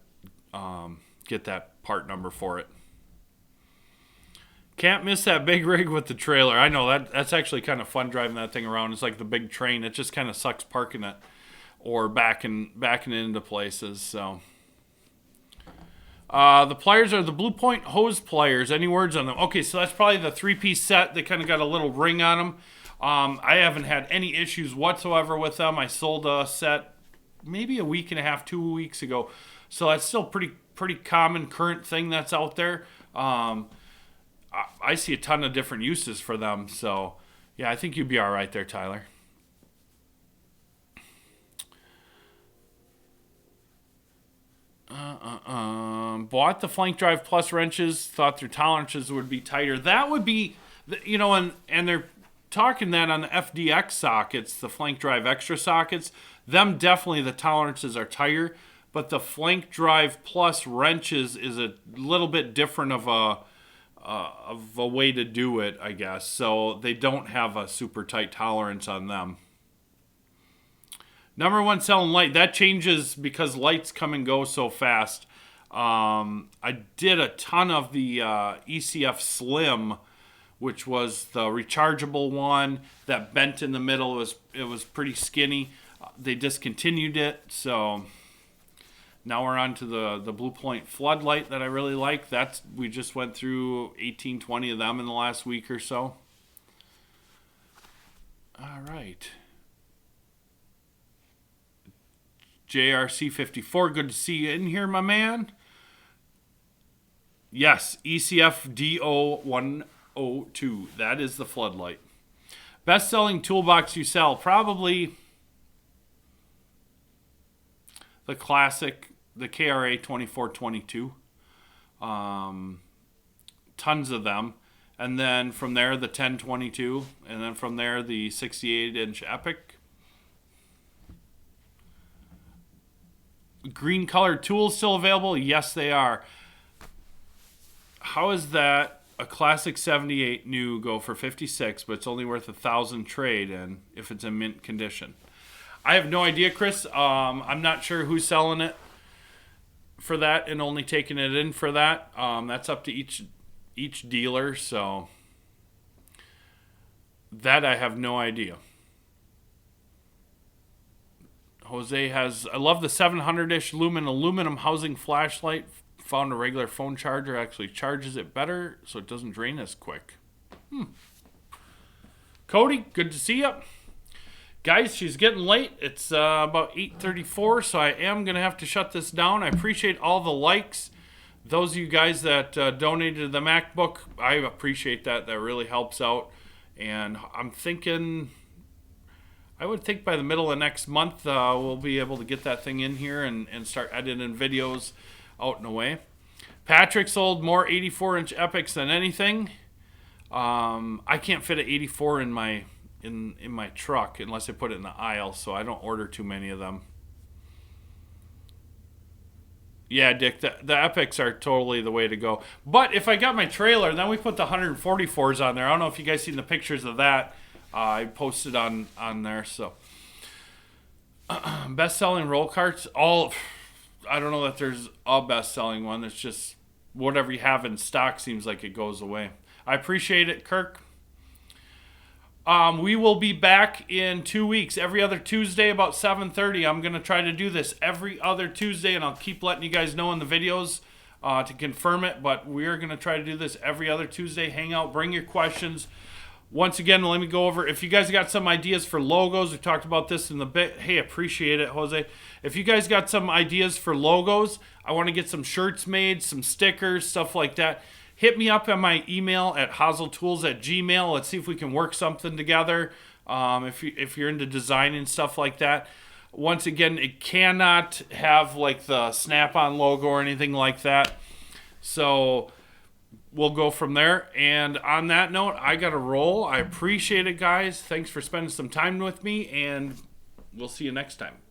part number for it. Can't miss that big rig with the trailer. I know that's actually kind of fun driving that thing around. It's like the big train. It just kind of sucks parking it or backing it into places. So the pliers are the Blue Point hose pliers. Any words on them? Okay, so that's probably the 3-piece set. They kind of got a little ring on them. I haven't had any issues whatsoever with them. I sold a set maybe a week and a half, 2 weeks ago. So that's still pretty common current thing that's out there. I see a ton of different uses for them. So, yeah, I think you'd be all right there, Tyler. Bought the Flank Drive Plus wrenches. Thought their tolerances would be tighter. That would be, and they're talking that on the FDX sockets, the Flank Drive Extra sockets. Them definitely the tolerances are tighter. But the Flank Drive Plus wrenches is a little bit different of a way to do it, I guess. So they don't have a super tight tolerance on them. Number one selling light. That changes because lights come and go so fast. I did a ton of the ECF Slim, which was the rechargeable one that bent in the middle. It was pretty skinny. They discontinued it, so now we're on to the Blue Point floodlight that I really like. We just went through 18, 20 of them in the last week or so. All right. JRC54, good to see you in here, my man. Yes, ECF DO102. That is the floodlight. Best-selling toolbox you sell? Probably the classic, the KRA 2422. Tons of them. And then from there, the 1022. And then from there, the 68-inch Epic. Green colored tools still available? Yes, they are. How is that a classic 78 new go for 56, but it's only worth $1,000 trade and if it's in mint condition? I have no idea, Chris. I'm not sure who's selling it for that and only taking it in for that. That's up to each dealer, so that I have no idea. Jose has, I love the 700-ish lumen aluminum housing flashlight. Found a regular phone charger actually charges it better, so it doesn't drain as quick. Cody, good to see you. Guys, she's getting late. It's about 8:34, so I am going to have to shut this down. I appreciate all the likes. Those of you guys that donated to the MacBook, I appreciate that. That really helps out. And I'm thinking, I would think by the middle of next month, we'll be able to get that thing in here and start editing videos out and away. Patrick sold more 84-inch Epics than anything. I can't fit an 84 in my truck unless I put it in the aisle, so I don't order too many of them. Yeah, Dick, the Epics are totally the way to go. But if I got my trailer, then we put the 144s on there. I don't know if you guys seen the pictures of that. I posted on there. So, best-selling roll carts. I don't know that there's a best-selling one. It's just whatever you have in stock seems like it goes away. I appreciate it, Kirk. We will be back in 2 weeks. Every other Tuesday about 7:30. I'm going to try to do this every other Tuesday, and I'll keep letting you guys know in the videos to confirm it. But we're going to try to do this every other Tuesday. Hangout, bring your questions. Once again, let me go over, if you guys got some ideas for logos, we talked about this in the bit. Hey, appreciate it, Jose. If you guys got some ideas for logos, I want to get some shirts made, some stickers, stuff like that. hit me up on my email at hasltools@gmail. Let's see if we can work something together. If you're into design and stuff like that. Once again, it cannot have like the Snap-on logo or anything like that. So we'll go from there. And on that note, I got to roll. I appreciate it, guys. Thanks for spending some time with me, and we'll see you next time.